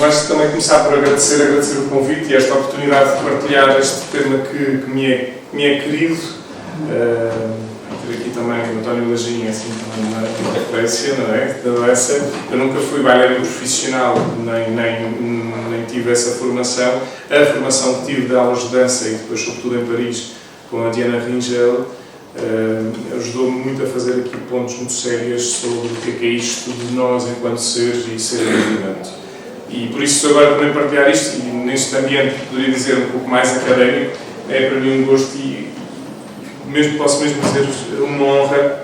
mais de também começar por agradecer o convite e esta oportunidade de partilhar este tema que me é querido. Ter aqui também o António Lajinha, assim, uma referência, não é? Da dança. Eu nunca fui bailarino profissional, nem tive essa formação. A formação que tive de aulas de dança e depois, sobretudo em Paris, com a Diana Ringel, ajudou-me muito a fazer aqui pontos muito sérios sobre o que é isto de nós enquanto seres e ser movimento. E por isso agora também partilhar isto, e neste ambiente poderia dizer um pouco mais académico, é para mim um gosto e posso mesmo dizer uma honra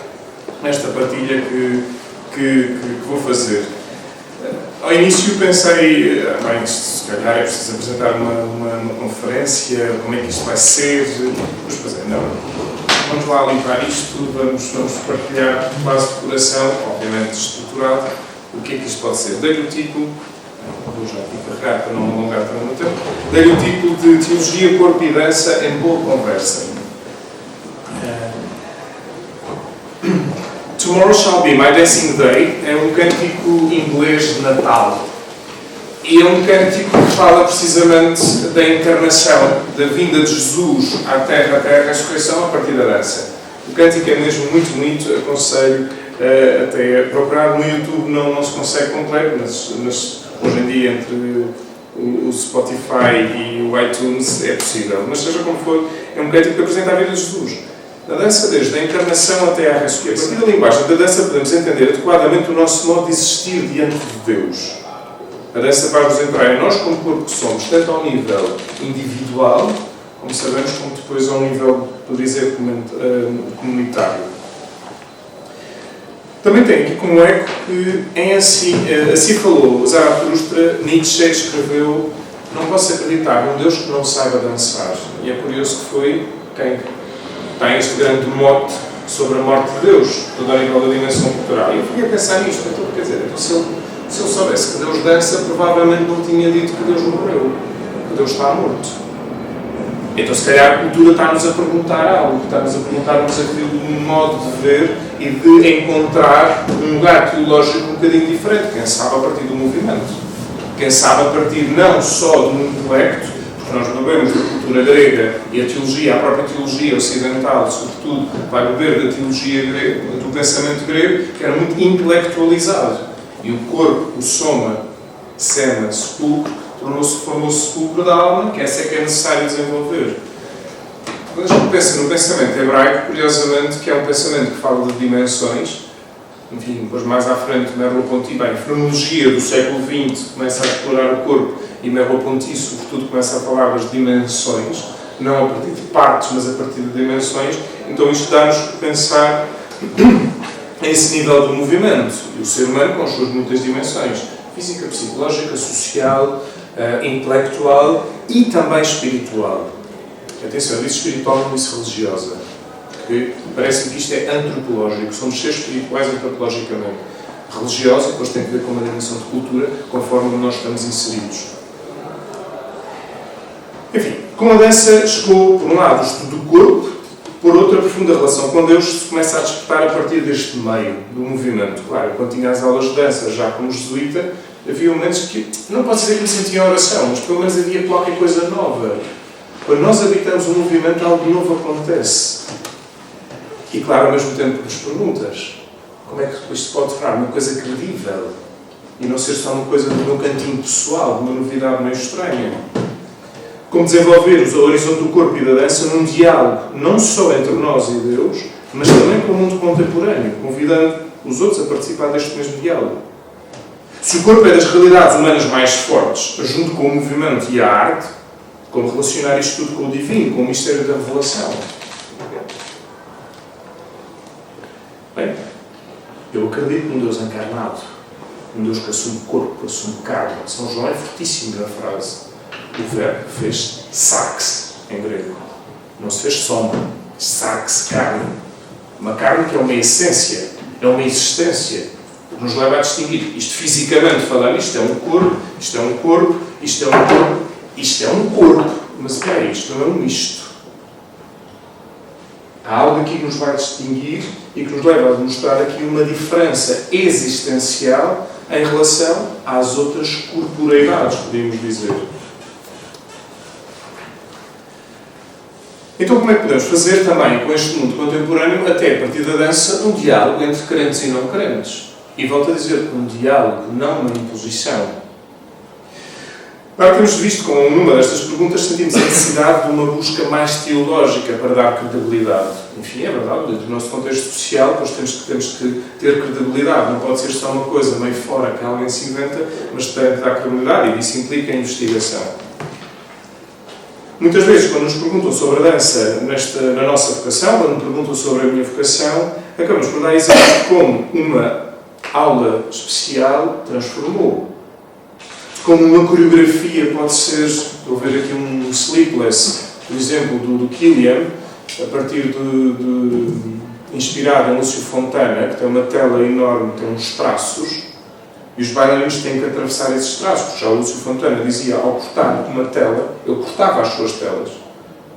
esta partilha que vou fazer. Ao início pensei, bem, se calhar é preciso apresentar uma conferência, como é que isto vai ser, mas depois não. Vamos lá limpar isto, vamos partilhar quase de coração, obviamente estruturado, o que é que isto pode ser. Dei-lhe o título, vou já aqui carregar para não alongar para muito tempo, dei-lhe o título de Teologia, Corpo e Dança em Boa Conversa. Tomorrow Shall Be My Dancing Day é um cântico inglês de Natal. E é um cântico que fala precisamente da encarnação, da vinda de Jesus à Terra até a ressurreição a partir da dança. O cântico é mesmo muito bonito, aconselho até a procurar no YouTube, não se consegue completo, mas hoje em dia entre o Spotify e o iTunes é possível. Mas seja como for, é um cântico que apresenta a vida de Jesus. Na dança, desde a encarnação até à ressurreição. A partir da linguagem da dança podemos entender adequadamente o nosso modo de existir diante de Deus. A dança faz-nos entrar em nós como corpo que somos, tanto ao nível individual, como sabemos, como depois ao nível, por dizer, comunitário. Também tem aqui como eco que assim falou Zaratustra, Nietzsche escreveu: não posso acreditar num Deus que não saiba dançar. E é curioso que foi quem tem este grande mote sobre a morte de Deus, toda a nível da dimensão cultural. E eu fiquei a pensar nisto, então, quer dizer, se eu soubesse que Deus dança, provavelmente não tinha dito que Deus morreu, que Deus está morto. Então, se calhar, a cultura está-nos a perguntar algo, está-nos a perguntar-nos aquilo de um modo de ver e de encontrar um lugar teológico um bocadinho diferente, quem sabe a partir do movimento, quem sabe a partir não só do intelecto, porque nós bebemos da cultura grega e a teologia, a própria teologia ocidental, sobretudo, vai beber da teologia grega, do pensamento grego, que era muito intelectualizado. E o corpo, o soma, sema, sepulcro, formou-se sepulcro da alma, que essa é que é necessário desenvolver. Quando a gente pensa no pensamento hebraico, curiosamente, que é um pensamento que fala de dimensões, enfim, depois mais à frente, Merleau-Ponty, bem, a fenomenologia do século XX começa a explorar o corpo e Merleau-Ponty, sobretudo, começa a falar das dimensões, não a partir de partes, mas a partir de dimensões. Então isto dá-nos a pensar esse nível do movimento. E o ser humano com as suas muitas dimensões: física, psicológica, social, intelectual e também espiritual. Atenção, eu disse espiritual, não disse religiosa, porque parece-me que isto é antropológico. Somos seres espirituais antropologicamente. Religiosa, depois tem a ver com uma dimensão de cultura, conforme nós estamos inseridos. Enfim, com a dança chegou, por um lado, o estudo do corpo, por outra, a profunda relação com Deus se começa a despertar a partir deste meio do movimento. Claro, quando tinha as aulas de dança, já como jesuíta, havia momentos que, não posso dizer que me sentia em oração, mas pelo menos havia qualquer coisa nova. Quando nós habitamos um movimento, algo novo acontece. E claro, ao mesmo tempo, as perguntas: como é que isto pode tornar uma coisa credível e não ser só uma coisa do meu cantinho pessoal, de uma novidade meio estranha? Como desenvolver o horizonte do corpo e da dança num diálogo, não só entre nós e Deus, mas também com o mundo contemporâneo, convidando os outros a participar deste mesmo diálogo. Se o corpo é das realidades humanas mais fortes, junto com o movimento e a arte, como relacionar isto tudo com o divino, com o mistério da revelação? Bem, eu acredito num Deus encarnado, um Deus que assume corpo, assume carne. São João é fortíssimo na frase. O verbo fez sarx em grego. Não se fez soma. Sarx, carne. Uma carne que é uma essência, é uma existência, que nos leva a distinguir. Isto fisicamente falando, isto é um corpo, isto é um corpo, isto é um corpo, isto é um corpo. Mas espera aí, isto não é um isto. Há algo aqui que nos vai distinguir e que nos leva a mostrar aqui uma diferença existencial em relação às outras corporeidades, podemos dizer. Então, como é que podemos fazer também com este mundo contemporâneo, até a partir da dança, um diálogo entre crentes e não crentes? E volto a dizer, um diálogo, não uma imposição. Agora, temos visto com numa destas perguntas, sentimos a necessidade de uma busca mais teológica para dar credibilidade. Enfim, é verdade, dentro do nosso contexto social, nós temos que ter credibilidade. Não pode ser só uma coisa meio fora que alguém se inventa, mas tem que dar credibilidade, e isso implica a investigação. Muitas vezes, quando nos perguntam sobre a dança na nossa vocação, quando nos perguntam sobre a minha vocação, acabamos por dar exemplos de como uma aula especial transformou. Como uma coreografia pode ser, estou a ver aqui um Sleepless, por exemplo, do Killian, a partir inspirado em Lúcio Fontana, que tem uma tela enorme, tem uns traços, e os bailarinos têm que atravessar esses traços. Já o Lúcio Fontana dizia, ao cortar uma tela, ele cortava as suas telas,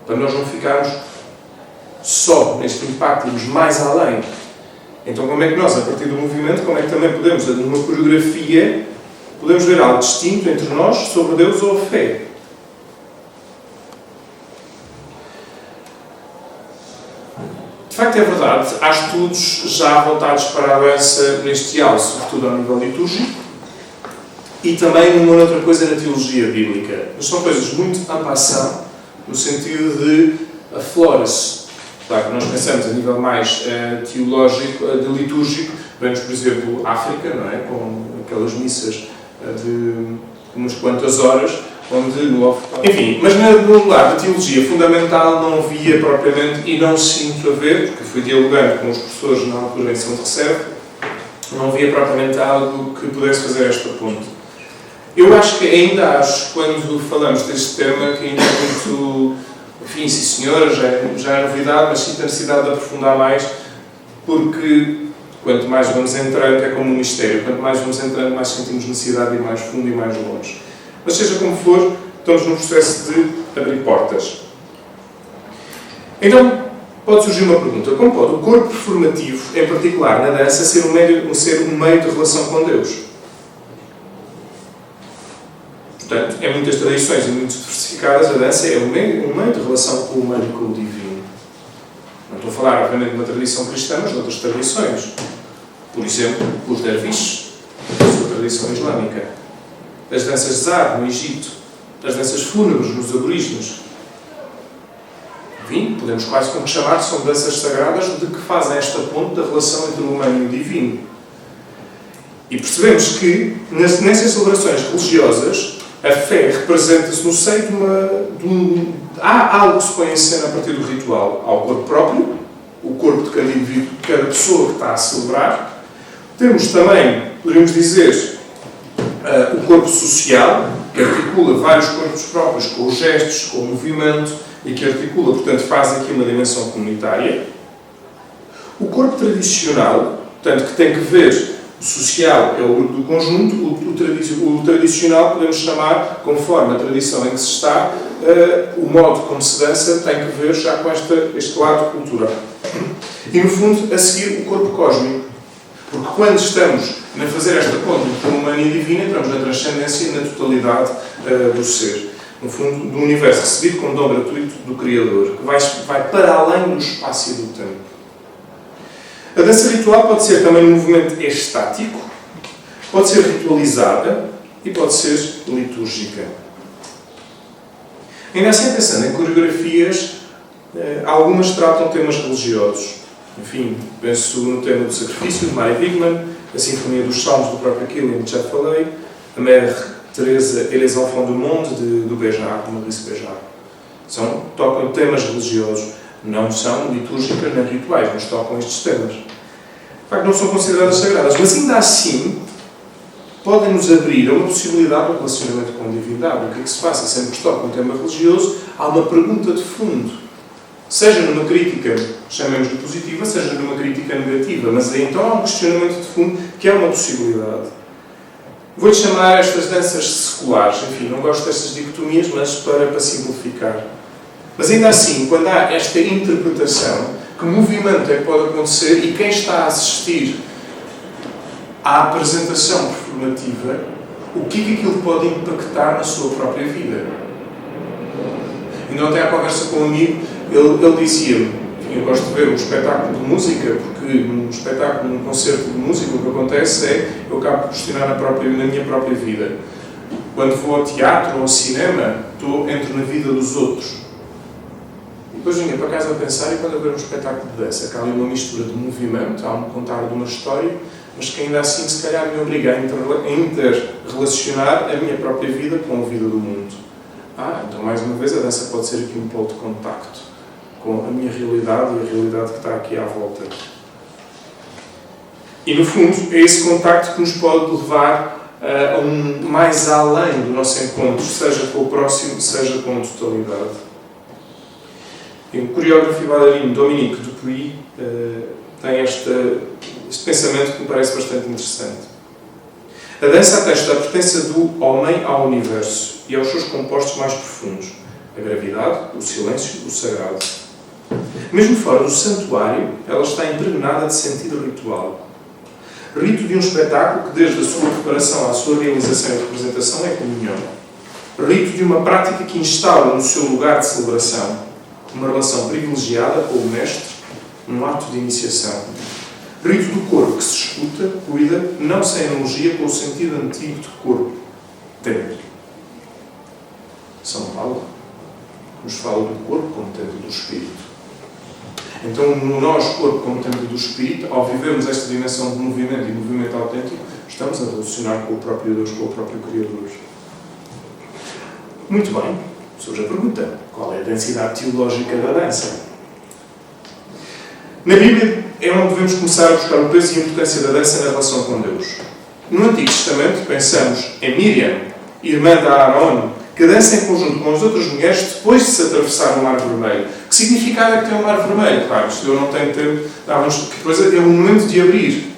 para nós não ficarmos só neste impacto, irmos mais além. Então, como é que nós, a partir do movimento, como é que também podemos, numa coreografia, podemos ver algo distinto entre nós sobre Deus ou a fé? De facto, é verdade, há estudos já voltados para a dança neste diálogo, sobretudo ao nível litúrgico, e também uma outra coisa na teologia bíblica. Mas são coisas muito en passant, no sentido de aflora-se. Claro que nós pensamos a nível mais teológico, de litúrgico, vemos, por exemplo, África, não é? Com aquelas missas de umas quantas horas, onde no ofertório... Enfim, mas no lado da teologia fundamental não via propriamente, e não sinto a ver, porque fui dialogando com os professores na altura em São Reserve, não via propriamente algo que pudesse fazer esta ponte. Eu acho que ainda quando falamos deste tema, que ainda é muito... Enfim, sim senhora, já é novidade, mas sinto a necessidade de aprofundar mais, porque quanto mais vamos entrando, é como um mistério, quanto mais vamos entrando, mais sentimos necessidade de ir mais fundo e mais longe. Mas seja como for, estamos num processo de abrir portas. Então, pode surgir uma pergunta. Como pode o corpo performativo, em particular na dança, ser um meio de relação com Deus? Portanto, em muitas tradições e muito diversificadas, a dança é um meio de relação com o humano e com o divino. Não estou a falar, obviamente, de uma tradição cristã, mas de outras tradições. Por exemplo, os derviches, a sua tradição islâmica. As danças de Zar, no Egito. As danças fúnebres, nos aborígenes. Enfim, podemos quase como chamar, são danças sagradas de que fazem esta ponte da relação entre o humano e o divino. E percebemos que, nessas celebrações religiosas, a fé representa-se no seio há algo que se põe em cena a partir do ritual. Há o corpo próprio, o corpo de cada indivíduo, de cada pessoa que está a celebrar. Temos também, poderíamos dizer, o corpo social, que articula vários corpos próprios com os gestos, com o movimento, e que articula, portanto, faz aqui uma dimensão comunitária. O corpo tradicional, portanto, que tem que ver, o social é o grupo do conjunto, o tradicional podemos chamar, conforme a tradição em que se está, o modo como se dança tem que ver já com este lado cultural. E, no fundo, a seguir, o corpo cósmico. Porque quando estamos a fazer esta ponte entre o humano e o divino, entramos na transcendência e na totalidade do ser. No fundo, do universo recebido como dom gratuito do Criador, que vai para além do espaço e do tempo. A dança ritual pode ser também um movimento estático, pode ser ritualizada e pode ser litúrgica. Ainda assim, pensando em coreografias, algumas tratam temas religiosos. Enfim, penso no tema do sacrifício, de Mary Wigman, a Sinfonia dos Salmos, do próprio Killian, que já falei, a Mère Teresa et les Enfants du Monde, do Béjart, de Maurice Béjart. Tocam temas religiosos. Não são litúrgicas nem rituais, mas tocam estes temas. De facto, não são consideradas sagradas, mas ainda assim podem nos abrir a uma possibilidade do relacionamento com a divindade. O que é que se passa? Sempre que toca um tema religioso, há uma pergunta de fundo. Seja numa crítica, chamemos-lhe positiva, seja numa crítica negativa, mas aí então há um questionamento de fundo que é uma possibilidade. Vou-lhe chamar estas danças seculares. Enfim, não gosto destas dicotomias, mas para simplificar. Mas ainda assim, quando há esta interpretação, que movimento é que pode acontecer e quem está a assistir à apresentação performativa performativa, o que é que aquilo pode impactar na sua própria vida. Então, até à conversa com um amigo, ele dizia-me, eu gosto de ver um espetáculo de música, porque num espetáculo, num concerto de música, o que acontece é eu acabo por questionar na minha própria vida. Quando vou ao teatro ou ao cinema, entro na vida dos outros. E depois vinha para casa a pensar, e quando eu ver um espetáculo de dança, que há ali uma mistura de movimento, há um contar de uma história, mas que ainda assim, se calhar, me obriga a interrelacionar a minha própria vida com a vida do mundo. Então, mais uma vez, a dança pode ser aqui um ponto de contacto com a minha realidade e a realidade que está aqui à volta. E, no fundo, é esse contacto que nos pode levar a mais além do nosso encontro, seja com o próximo, seja com a totalidade. E o coreógrafo e bailarino Dominique Dupuy tem este pensamento que me parece bastante interessante. A dança atesta a pertença do homem ao universo e aos seus compostos mais profundos, a gravidade, o silêncio, o sagrado. Mesmo fora do santuário, ela está impregnada de sentido ritual. Rito de um espetáculo que, desde a sua preparação à sua realização e representação, é comunhão. Rito de uma prática que instala no seu lugar de celebração uma relação privilegiada com o mestre, um ato de iniciação. Rito do corpo que se escuta, cuida, não sem analogia com o sentido antigo de corpo, templo. São Paulo nos fala do corpo como templo do Espírito. Então, no nós, corpo como templo do Espírito, ao vivermos esta dimensão de movimento e movimento autêntico, estamos a relacionar com o próprio Deus, com o próprio Criador. Muito bem, surge a pergunta: qual é a densidade teológica da dança? Na Bíblia é onde devemos começar a buscar o peso e a importância da dança na relação com Deus. No Antigo Testamento, pensamos em Miriam, irmã de Aarón, que dança em conjunto com as outras mulheres depois de se atravessar o Mar Vermelho. Que significado é que tem o Mar Vermelho? Claro, isto eu não tenho tempo, mas depois é o momento de abrir.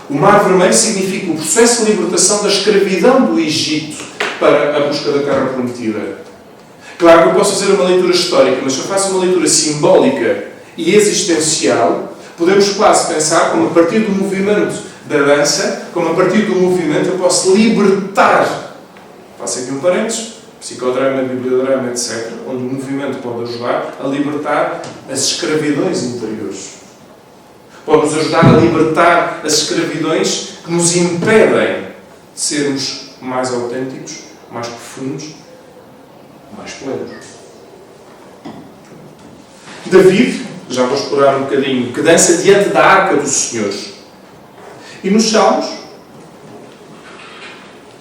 O Mar Vermelho significa o processo de libertação da escravidão do Egito para a busca da Terra Prometida. Claro que eu posso fazer uma leitura histórica, mas se eu faço uma leitura simbólica e existencial, podemos quase pensar como a partir do movimento da dança, como a partir do movimento eu posso libertar, faço aqui um parênteses, psicodrama, bibliodrama, etc., onde o movimento pode ajudar a libertar as escravidões interiores. Pode nos ajudar a libertar as escravidões que nos impedem de sermos mais autênticos, mais profundos, mais plenos. David, já vou explorar um bocadinho, que dança diante da arca do Senhor. E nos Salmos,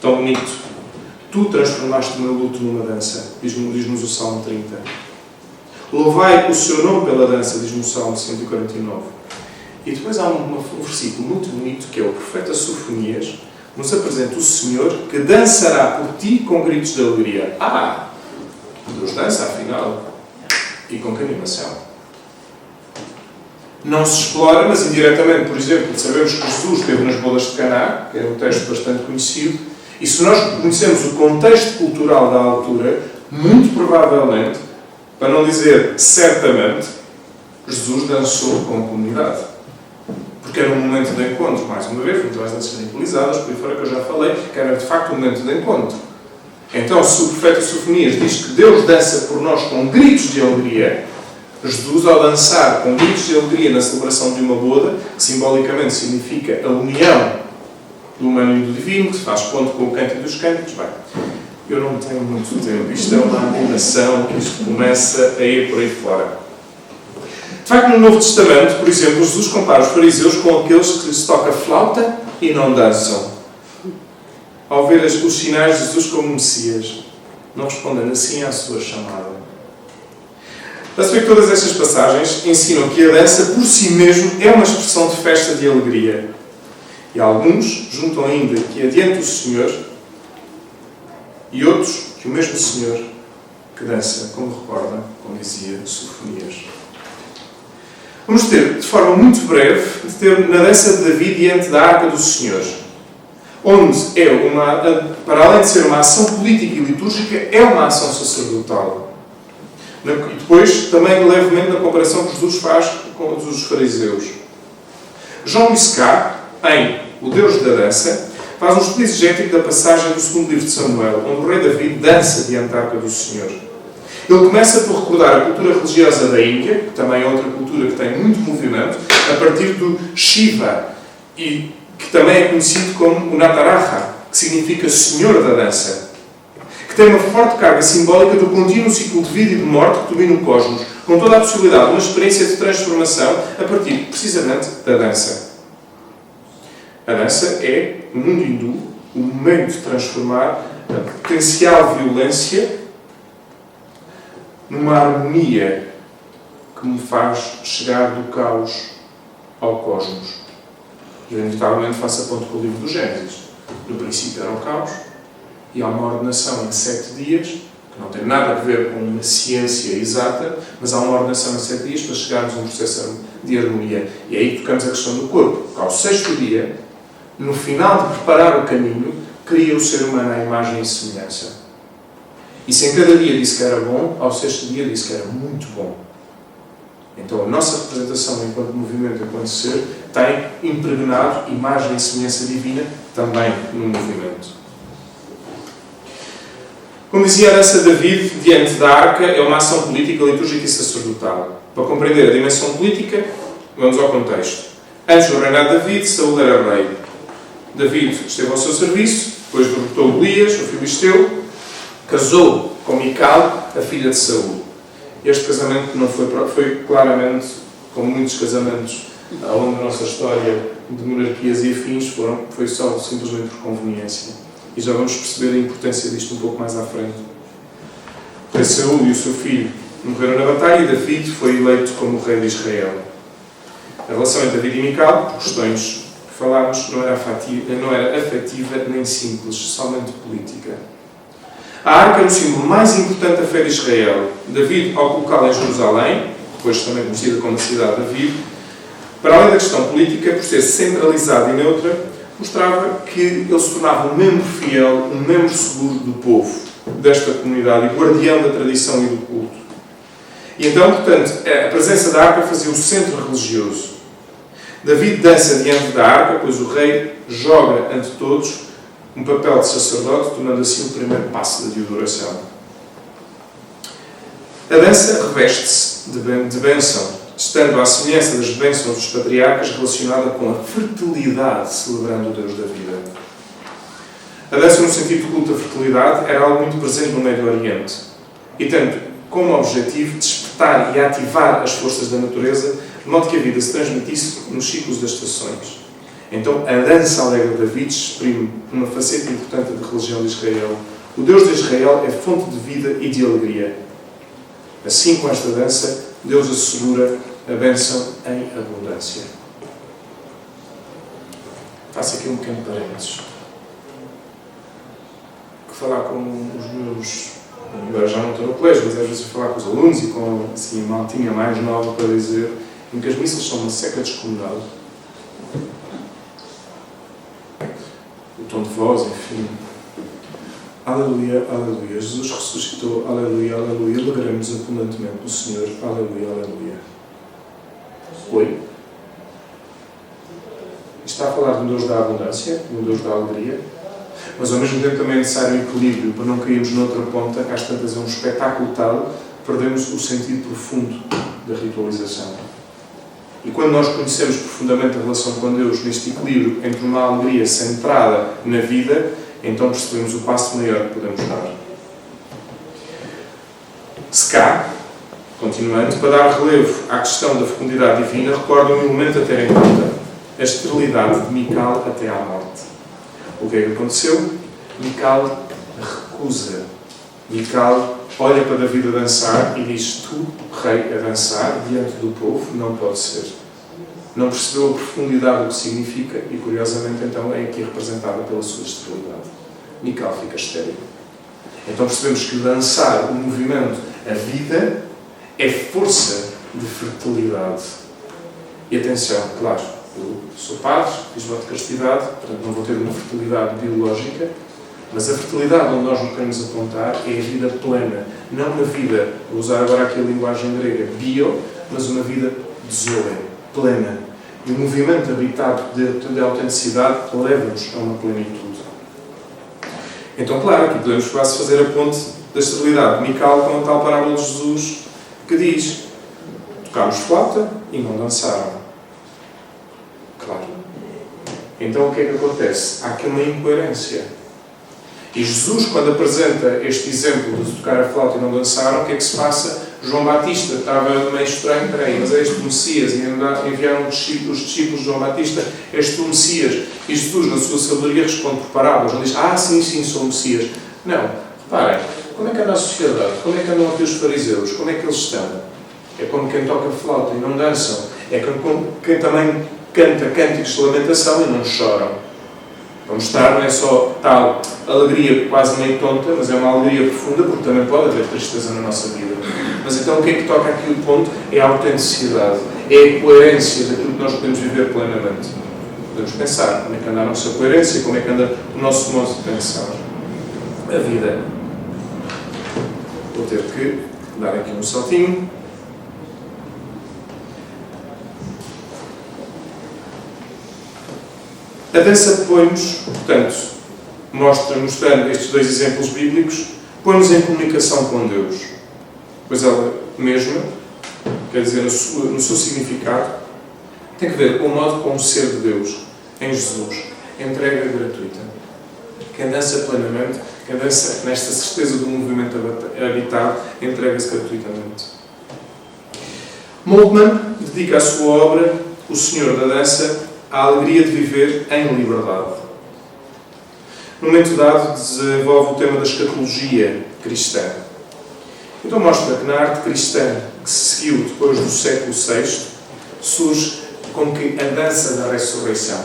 tão bonito, tu transformaste o meu luto numa dança, diz-nos o Salmo 30. Louvai o seu nome pela dança, diz-nos o Salmo 149. E depois há um versículo muito bonito, que é o profeta Sofonias, nos apresenta o Senhor que dançará por ti com gritos de alegria. Deus dança, afinal, e com que animação. Não se explora, mas indiretamente, por exemplo, sabemos que Jesus esteve nas bodas de Caná, que é um texto bastante conhecido, e se nós conhecemos o contexto cultural da altura, muito provavelmente, para não dizer certamente, Jesus dançou com a comunidade. Porque era um momento de encontro, mais uma vez, muito mais danças ritualizadas, por aí fora que eu já falei, que era de facto um momento de encontro. Então, se o profeta Sofonias diz que Deus dança por nós com gritos de alegria, Jesus, ao dançar com gritos de alegria na celebração de uma boda, que simbolicamente significa a união do humano e do divino, que se faz ponto com o cântico dos cânticos, bem, eu não tenho muito tempo, isto é uma animação, que isto começa a ir por aí fora. De facto, no Novo Testamento, por exemplo, Jesus compara os fariseus com aqueles que se toca flauta e não dançam. Ao ver os sinais de Jesus como Messias, não respondendo assim à sua chamada. Já-se vê que todas estas passagens ensinam que a dança por si mesmo é uma expressão de festa de alegria. E alguns juntam ainda que é diante do Senhor, e outros que o mesmo Senhor que dança, como recorda, como dizia Sofonias. Vamos ter, de forma muito breve, na dança de Davi diante da arca do Senhor, onde para além de ser uma ação política e litúrgica, é uma ação sacerdotal. E depois, também levemente na comparação que Jesus faz com os fariseus. Jean Muscat, em O Deus da Dança, faz um estudo exegético da passagem do segundo livro de Samuel, onde o rei David dança diante da arca do Senhor. Ele começa por recordar a cultura religiosa da Índia, que também é outra cultura que tem muito movimento, a partir do Shiva, e que também é conhecido como o Nataraja, que significa Senhor da Dança, que tem uma forte carga simbólica do contínuo ciclo de vida e de morte que domina o cosmos, com toda a possibilidade de uma experiência de transformação a partir, precisamente, da dança. A dança é, no mundo hindu, o momento de transformar a potencial violência numa harmonia que me faz chegar do caos ao cosmos. E, inevitavelmente, faço a ponto com o livro do Gênesis. No princípio era o caos, e há uma ordenação em 7 dias, que não tem nada a ver com uma ciência exata, mas há uma ordenação em 7 dias para chegarmos a um processo de harmonia. E aí tocamos a questão do corpo. Ao 6º dia, no final de preparar o caminho, cria o ser humano à imagem e semelhança. E se em cada dia disse que era bom, ao 6º dia disse que era muito bom. Então a nossa representação enquanto movimento, enquanto ser, tem impregnado imagem e semelhança divina também no movimento. Como dizia a dança de David, diante da arca, é uma ação política, litúrgica e sacerdotal. Para compreender a dimensão política, vamos ao contexto. Antes do reinado de David, Saúl era rei. David esteve ao seu serviço, depois derrotou Golias, o filisteu, casou com Mical, a filha de Saúl. Este casamento não foi claramente, como muitos casamentos ao longo da nossa história de monarquias e afins, foi só simplesmente por conveniência. E já vamos perceber a importância disto um pouco mais à frente. O rei Saúl e o seu filho morreram na batalha e David foi eleito como rei de Israel. A relação entre David e Mical, por questões que falámos, não era afetiva nem simples, somente política. A arca era o símbolo mais importante da fé de Israel. David, ao colocá-la em Jerusalém, depois também conhecida como a cidade de David, para além da questão política, por ser centralizada e neutra, mostrava que ele se tornava um membro fiel, um membro seguro do povo, desta comunidade, e guardião da tradição e do culto. E então, portanto, a presença da arca fazia o centro religioso. David dança diante da arca, pois o rei joga ante todos um papel de sacerdote, tornando assim o primeiro passo da adoração. A dança reveste-se de bênção, estando à semelhança das bênçãos dos patriarcas relacionada com a fertilidade, celebrando o Deus da vida. A dança, no sentido de culto à fertilidade, era algo muito presente no Médio Oriente e tendo como objetivo despertar e ativar as forças da natureza, de modo que a vida se transmitisse nos ciclos das estações. Então, a dança alegre de David exprime uma faceta importante da religião de Israel. O Deus de Israel é fonte de vida e de alegria. Assim, com esta dança, Deus assegura a bênção em abundância. Faço aqui um pequeno parênteses. Que falar com os meus... Agora já não estou no colégio, mas às vezes falar com os alunos e com assim, uma maltinha mais nova para dizer que as missas são uma seca descomunal. O tom de voz, enfim. Aleluia, aleluia. Jesus ressuscitou. Aleluia, aleluia. Alegramos abundantemente no Senhor. Aleluia, aleluia. Oi? Está a falar de um Deus da abundância, de um Deus da alegria, mas ao mesmo tempo também é necessário um equilíbrio para não cairmos noutra ponta, que às tantas é um espetáculo tal, perdemos o sentido profundo da ritualização. E quando nós conhecemos profundamente a relação com Deus, neste equilíbrio entre uma alegria centrada na vida, então percebemos o passo maior que podemos dar. Se cá, continuando, para dar relevo à questão da fecundidade divina, recordo um elemento a ter em conta: a esterilidade de Mical até à morte. O que é que aconteceu? Mical recusa. Mical olha para David a dançar e diz: tu, rei, a dançar diante do povo, não pode ser. Não percebeu a profundidade do que significa e, curiosamente, então é aqui representada pela sua esterilidade. Mical fica estéril. Então percebemos que dançar, o movimento, a vida, é força de fertilidade. E atenção, claro, eu sou padre, fiz voto de castidade, portanto não vou ter uma fertilidade biológica, mas a fertilidade onde nós nos queremos apontar é a vida plena. Não uma vida, vou usar agora aqui a linguagem grega, bio, mas uma vida zoe, plena. E o movimento habitado de autenticidade leva-nos a uma plenitude. Então, claro, aqui podemos quase fazer a ponte da estabilidade musical com a tal parábola de Jesus que diz: tocámos flauta e não dançaram. Claro. Então o que é que acontece? Há aqui uma incoerência. E Jesus, quando apresenta este exemplo de tocar a flauta e não dançaram, o que é que se passa? João Batista estava meio estranho, peraí, mas é este o Messias, e enviaram os discípulos de João Batista, este o Messias. E Jesus, na sua sabedoria, responde por parábolas, não diz: sim, sou o Messias. Não, reparem, como é que anda a sociedade? Como é que andam aqui os fariseus? Como é que eles estão? É como quem toca flauta e não dançam. É como quem também canta cânticos de lamentação e não choram. Vamos estar, não é só tal alegria quase meio tonta, mas é uma alegria profunda, porque também pode haver tristeza na nossa vida. Mas então o que é que toca aqui o ponto? É a autenticidade, é a coerência daquilo que nós podemos viver plenamente. Podemos pensar como é que anda a nossa coerência, como é que anda o nosso modo de pensar. A vida. Vou ter que dar aqui um saltinho. A dança põe-nos, portanto, mostrando estes dois exemplos bíblicos, põe-nos em comunicação com Deus. Pois ela mesma, quer dizer, no seu significado, tem que ver com o modo como o ser de Deus, em Jesus, entrega gratuita. Quem dança plenamente, quem dança nesta certeza do movimento habitado, entrega-se gratuitamente. Moltmann dedica a sua obra, O Senhor da Dança, a alegria de viver em liberdade. No momento dado, desenvolve o tema da escatologia cristã. Então mostra que na arte cristã que se seguiu depois do século VI, surge como que a dança da ressurreição.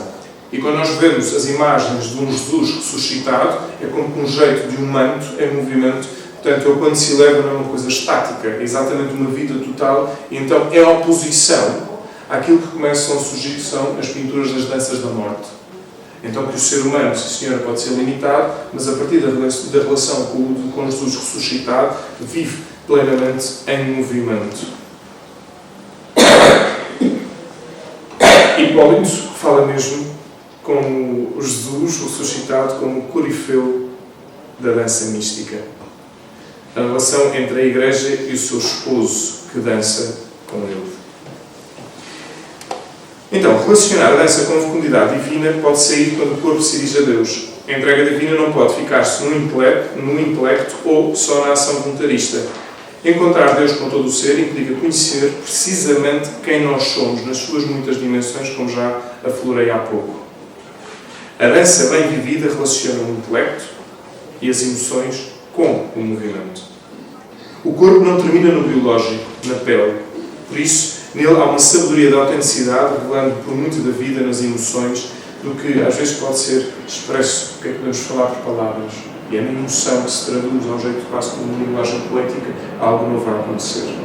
E quando nós vemos as imagens de um Jesus ressuscitado, é como que um jeito de um manto em movimento. Portanto, ele quando se eleva não é uma coisa estática, é exatamente uma vida total, e então é oposição àquilo que começam a surgir, que são as pinturas das danças da morte. Então que o ser humano, sim senhora, pode ser limitado, mas a partir da relação com Jesus ressuscitado, vive plenamente em movimento. Hipólito fala mesmo com o Jesus ressuscitado como o corifeu da dança mística. A relação entre a Igreja e o seu esposo, que dança com ele. Então, relacionar a dança com a fecundidade divina pode sair quando o corpo se dirige a Deus. A entrega divina não pode ficar-se no intelecto ou só na ação voluntarista. Encontrar Deus com todo o ser implica conhecer precisamente quem nós somos, nas suas muitas dimensões, como já aflorei há pouco. A dança bem vivida relaciona o intelecto e as emoções com o movimento. O corpo não termina no biológico, na pele. Por isso, nele há uma sabedoria da autenticidade, revelando por muito da vida nas emoções, do que às vezes pode ser expresso, o que é que podemos falar por palavras. E é na emoção que se traduz a um jeito quase como uma linguagem poética, algo novo vai acontecer.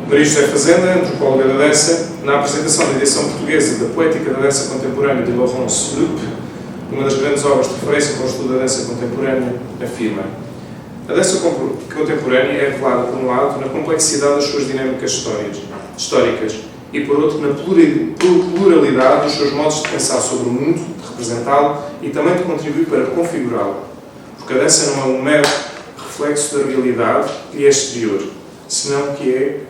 Maria José Fazenda, antropóloga da dança, na apresentação da edição portuguesa da Poética da Dança Contemporânea de Laurence Lup, uma das grandes obras de referência para o estudo da dança contemporânea, afirma: a dança contemporânea é revelada, por um lado, na complexidade das suas dinâmicas históricas e, por outro, na pluralidade dos seus modos de pensar sobre o mundo, de representá-lo e também de contribuir para configurá-lo. Porque a dança não é um mero reflexo da realidade que é exterior, senão que é,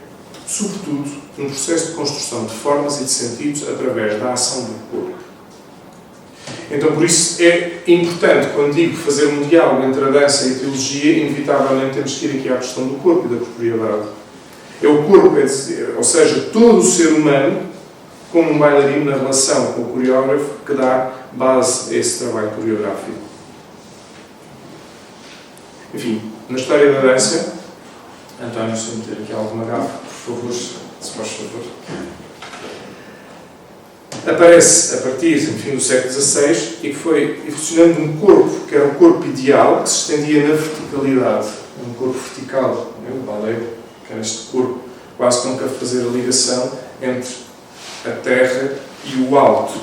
sobretudo, um processo de construção de formas e de sentidos através da ação do corpo. Então, por isso é importante, quando digo fazer um diálogo entre a dança e a teologia, inevitavelmente temos que ir aqui à questão do corpo e da corporeidade. É o corpo, ou seja, todo o ser humano, como um bailarino na relação com o coreógrafo, que dá base a esse trabalho coreográfico. Enfim, na história da dança, António, se eu meter aqui alguma gafa, por favor, se faz favor. Aparece a partir, enfim, do século XVI e que foi evolucionando um corpo, que era o corpo ideal, que se estendia na verticalidade. Um corpo vertical, o balé, que era este corpo, quase como que a fazer a ligação entre a terra e o alto.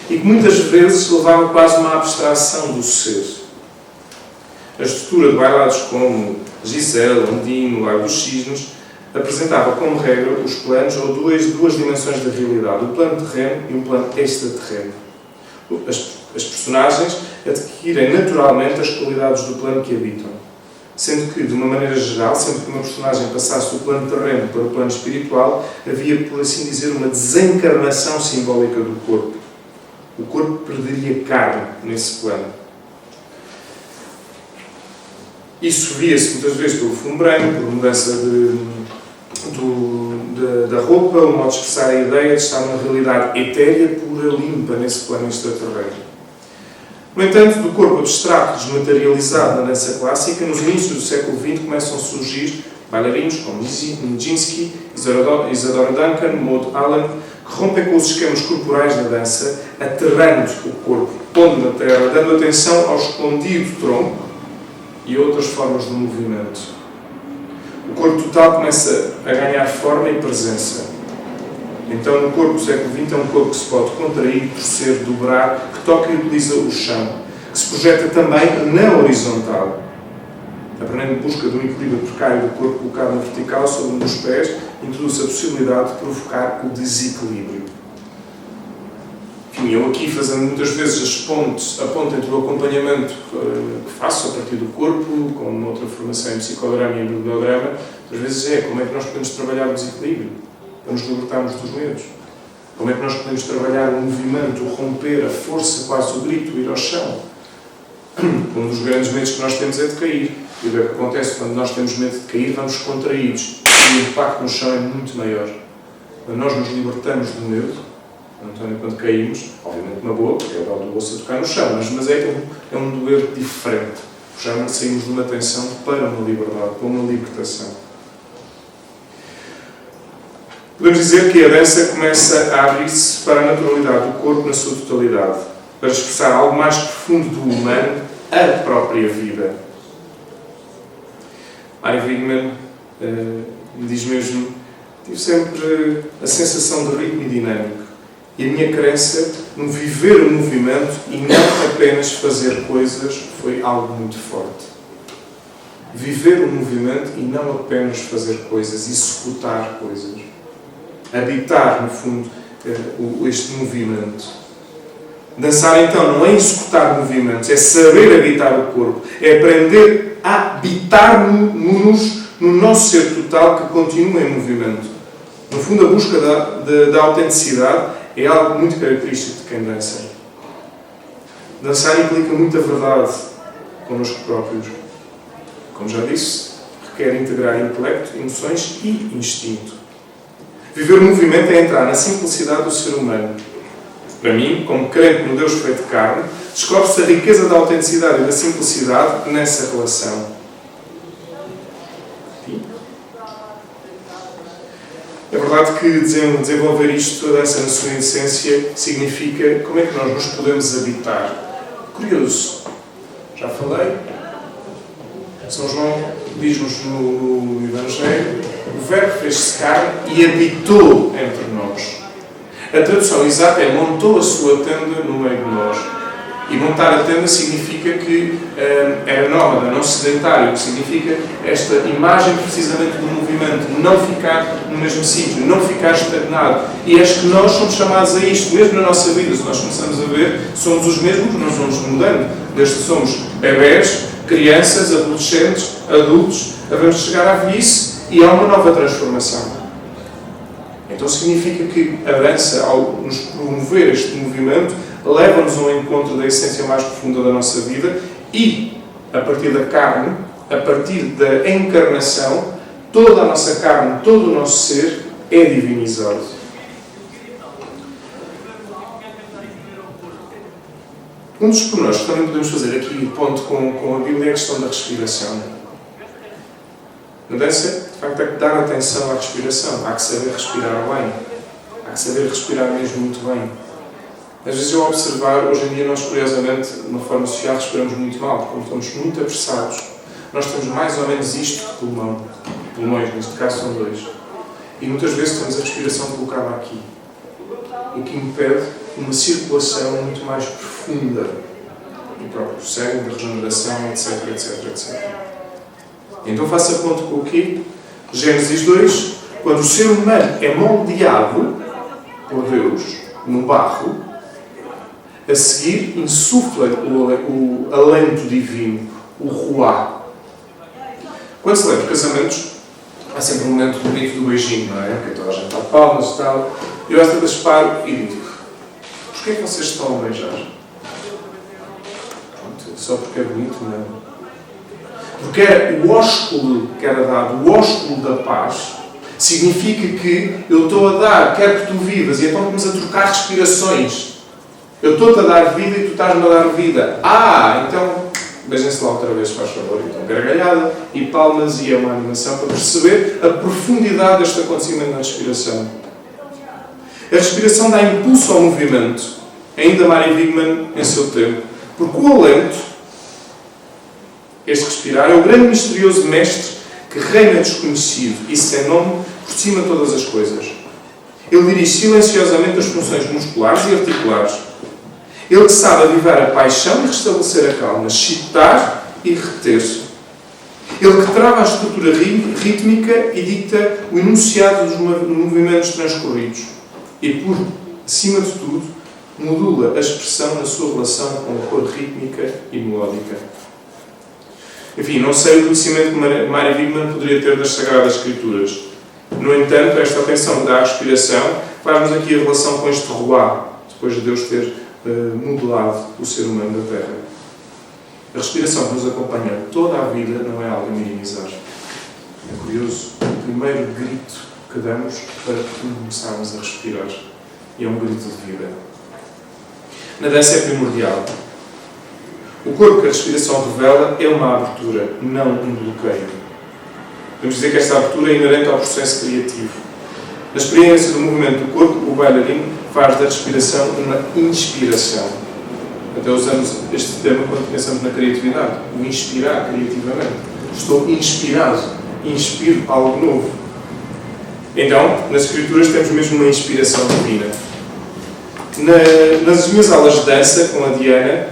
E que muitas vezes levava quase uma abstração do ser. A estrutura de bailados como Giselle, Ondine, o Lago dos Cisnes, apresentava como regra os planos ou duas dimensões da realidade, o plano terreno e um plano extraterreno. As personagens adquirem naturalmente as qualidades do plano que habitam, sendo que, de uma maneira geral, sempre que uma personagem passasse do plano terreno para o plano espiritual, havia, por assim dizer, uma desencarnação simbólica do corpo. O corpo perderia carne nesse plano. Isso via-se muitas vezes pelo fumo branco, por mudança da roupa, o modo de expressar a ideia de estar numa realidade etérea, pura, limpa, nesse plano extraterreno. No entanto, do corpo abstrato desmaterializado na dança clássica, nos inícios do século XX começam a surgir bailarinos como Nijinsky, Isadora Duncan, Maud Allen, que rompem com os esquemas corporais da dança, aterrando o corpo, pondo na terra, dando atenção ao escondido tronco e outras formas de movimento. O corpo total começa a ganhar forma e presença. Então, no corpo do século XX é um corpo que se pode contrair, torcer, dobrar, que toca e utiliza o chão, que se projeta também na horizontal, aprendendo em busca de um equilíbrio precário do corpo colocado na vertical sobre um dos pés, introduz a possibilidade de provocar o desequilíbrio. Enfim, eu aqui fazendo muitas vezes a ponte entre o acompanhamento que faço a partir do corpo, com uma outra formação em psicodrama e em bibliograma, às vezes como é que nós podemos trabalhar o desequilíbrio, para nos libertarmos dos medos? Como é que nós podemos trabalhar o movimento, o romper, a força, quase o grito, o ir ao chão? Um dos grandes medos que nós temos é de cair. E o que acontece quando nós temos medo de cair, vamos contraídos. E o impacto no chão é muito maior. Quando nós nos libertamos do medo, António, quando caímos, obviamente uma boa, porque é o do osso a tocar no chão, mas é um doer diferente. Já saímos de uma tensão para uma liberdade, para uma libertação. Podemos dizer que a dança começa a abrir-se para a naturalidade do corpo na sua totalidade, para expressar algo mais profundo do humano, a própria vida. Ari Wigman diz mesmo: tive sempre a sensação de ritmo e dinâmico, e a minha crença no viver o movimento e não apenas fazer coisas foi algo muito forte. Viver o movimento e não apenas fazer coisas, executar coisas. Habitar, no fundo, este movimento. Dançar, então, não é executar movimentos, é saber habitar o corpo, é aprender a habitar-nos no nosso ser total que continua em movimento. No fundo, a busca da autenticidade é algo muito característico de quem dança. Dançar implica muita verdade connosco próprios. Como já disse, requer integrar intelecto, emoções e instinto. Viver o movimento é entrar na simplicidade do ser humano. Para mim, como crente no Deus feito de carne, descobre-se a riqueza da autenticidade e da simplicidade nessa relação. É verdade que desenvolver isto, toda essa na sua essência, significa como é que nós nos podemos habitar. Curioso. Já falei. São João diz-nos no Evangelho: o Verbo fez-se carne e habitou entre nós. A tradução exata é montou a sua tenda no meio de nós. E montar a tenda significa que era nómada, não sedentário, que significa esta imagem precisamente do movimento, não ficar no mesmo sítio, não ficar estagnado. E acho que nós somos chamados a isto, mesmo na nossa vida, se nós começamos a ver, somos os mesmos, nós vamos mudando, desde que somos bebés, crianças, adolescentes, adultos, vamos chegar à velhice e há uma nova transformação. Então significa que a dança, ao nos promover este movimento, leva-nos ao encontro da essência mais profunda da nossa vida e, a partir da carne, a partir da encarnação, toda a nossa carne, todo o nosso ser é divinizado. Um dos pormenores que também podemos fazer aqui, ponto com a Bíblia, é a questão da respiração. Na dança, de facto, há que dar atenção à respiração. Há que saber respirar bem. Há que saber respirar mesmo muito bem. Às vezes, eu observar, hoje em dia, nós, curiosamente, de uma forma social, respiramos muito mal, porque como estamos muito apressados, nós temos mais ou menos isto de pulmão. Pulmões, neste caso, são 2. E muitas vezes temos a respiração colocada aqui. O que impede uma circulação muito mais profunda do próprio sangue, da regeneração, etc, etc, etc. Então faça ponto com o quê? Gênesis 2, quando o ser humano é moldeado por Deus no barro, a seguir insufla o alento divino, o ruá. Quando se leva casamentos, há sempre um momento bonito do beijinho, não é? Que toda a gente dá palmas e tal. Eu às vezes paro e digo: porquê é que vocês estão a beijar? Pronto, só porque é bonito, não é? Porque o ósculo que era dado, o ósculo da paz, significa que eu estou a dar, quero que tu vivas, e então vamos a trocar respirações. Eu estou-te a dar vida e tu estás-me a dar vida. Então, beijem-se lá outra vez, faz favor. Então, gargalhada e palmas e é uma animação para perceber a profundidade deste acontecimento na respiração. A respiração dá impulso ao movimento. Ainda Mari Wigman em seu tempo. Porque o alento, este respirar, é o grande misterioso mestre que reina desconhecido e sem nome por cima de todas as coisas. Ele dirige silenciosamente as funções musculares e articulares. Ele que sabe avivar a paixão e restabelecer a calma, excitar e reter-se. Ele que trava a estrutura rítmica e dicta o enunciado dos movimentos transcorridos. E, por acima de tudo, modula a expressão na sua relação com a cor rítmica e melódica. Enfim, não sei o conhecimento que Mari Wigman poderia ter das Sagradas Escrituras. No entanto, esta atenção da respiração faz-nos aqui a relação com este ruá, depois de Deus ter modelado o ser humano da Terra. A respiração que nos acompanha toda a vida não é algo a minimizar. É curioso, o primeiro grito que damos para começarmos a respirar. E é um grito de vida. Na dança é primordial. O corpo que a respiração revela é uma abertura, não um bloqueio. Podemos dizer que esta abertura é inerente ao processo criativo. Na experiência do movimento do corpo, o bailarino faz da respiração uma inspiração. Até usamos este termo quando pensamos na criatividade. O inspirar criativamente. Estou inspirado. Inspiro algo novo. Então, nas escrituras temos mesmo uma inspiração divina. Nas minhas aulas de dança com a Diana,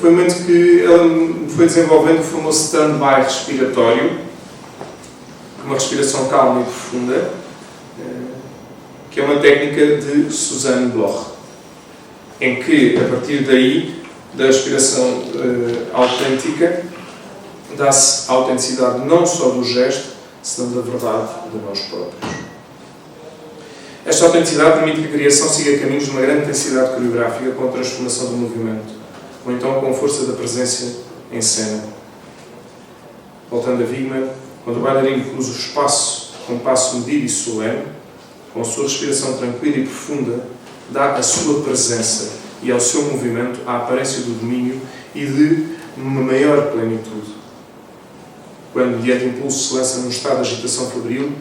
foi um momento que ela foi desenvolvendo o famoso stand-by respiratório, uma respiração calma e profunda, que é uma técnica de Suzanne Bloch, em que, a partir daí, da respiração autêntica, dá-se a autenticidade não só do gesto, senão da verdade de nós próprios. Esta autenticidade permite que a criação siga caminhos de uma grande intensidade coreográfica com a transformação do movimento, ou então com a força da presença em cena. Voltando a Wigman, quando o bailarino cruza o espaço com um passo medido e solene, com a sua respiração tranquila e profunda, dá a sua presença e ao seu movimento a aparência do domínio e de uma maior plenitude. Quando, mediante impulso, se lança num estado de agitação febril,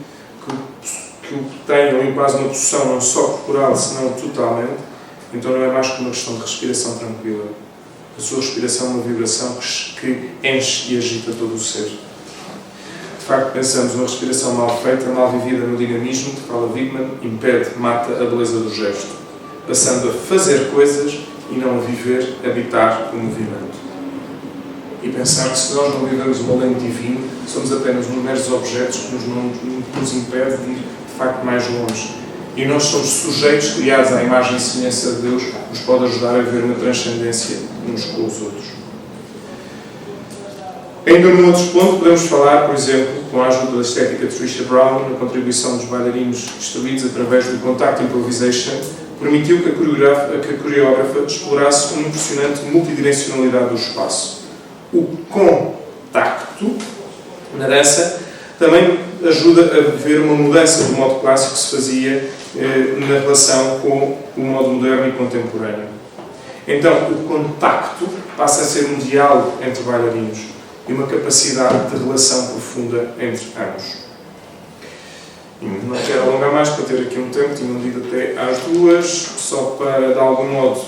que o tem ali quase uma possessão não só corporal, senão totalmente, então não é mais que uma questão de respiração tranquila. A sua respiração é uma vibração que enche e agita todo o ser. De facto, pensamos uma respiração mal feita, mal vivida no dinamismo, que fala Wigman, impede, mata a beleza do gesto, passando a fazer coisas e não a viver, habitar o movimento. E pensar que se nós não vivemos o alento divino, somos apenas meros objetos que nos impede de ir, de facto, mais longe. E nós somos sujeitos criados à imagem e semelhança de Deus, que nos pode ajudar a ver uma transcendência uns com os outros. Ainda num outro ponto, podemos falar, por exemplo, com a ajuda da estética de Tricia Brown, na contribuição dos bailarinos instruídos através do Contact Improvisation, permitiu que a coreógrafa explorasse uma impressionante multidimensionalidade do espaço. O contacto na dança também ajuda a ver uma mudança do modo clássico que se fazia na relação com o modo moderno e contemporâneo. Então, o contacto passa a ser um diálogo entre bailarinos e uma capacidade de relação profunda entre ambos. E não quero alongar mais para ter aqui um tempo, tinha dito até às 2, só para, de algum modo,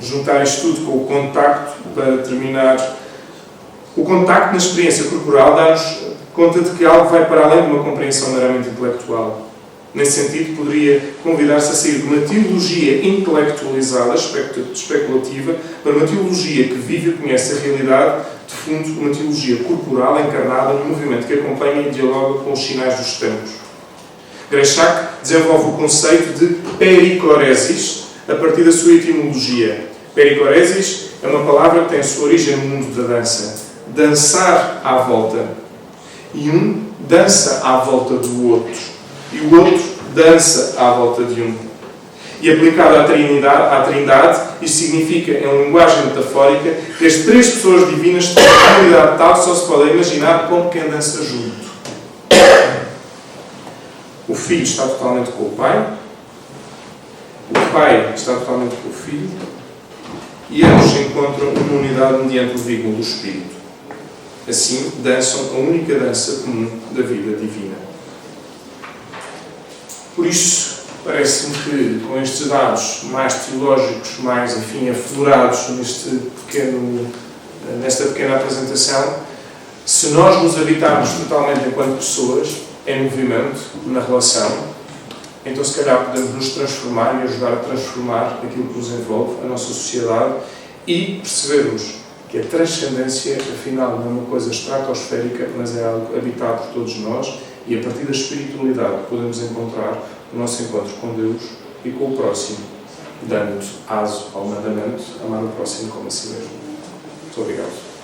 juntar isto tudo com o contacto, para terminar. O contacto na experiência corporal dá-nos conta de que algo vai para além de uma compreensão meramente intelectual. Nesse sentido, poderia convidar-se a sair de uma teologia intelectualizada, especulativa, para uma teologia que vive e conhece a realidade de fundo, uma teologia corporal encarnada no movimento que acompanha e dialoga com os sinais dos tempos. Greshak desenvolve o conceito de pericoresis a partir da sua etimologia. Pericoresis é uma palavra que tem a sua origem no mundo da dança. Dançar à volta. E um dança à volta do outro. E o outro dança à volta de um. E aplicado à Trindade, isto significa, em linguagem metafórica, que as três pessoas divinas têm uma unidade tal que só se pode imaginar como quem dança junto. O Filho está totalmente com o Pai, o Pai está totalmente com o Filho, e ambos se encontram numa unidade mediante o vínculo do Espírito. Assim, dançam a única dança comum da vida divina. Por isso, parece-me que, com estes dados mais teológicos, mais, enfim, aflorados nesta pequena apresentação, se nós nos habitarmos totalmente enquanto pessoas, em movimento, na relação, então se calhar podemos nos transformar e ajudar a transformar aquilo que nos envolve, a nossa sociedade, e percebermos que a transcendência, afinal, não é uma coisa estratosférica, mas é algo habitado por todos nós, e a partir da espiritualidade podemos encontrar o nosso encontro com Deus e com o próximo, dando aso ao mandamento, amar o próximo como a si mesmo. Muito obrigado.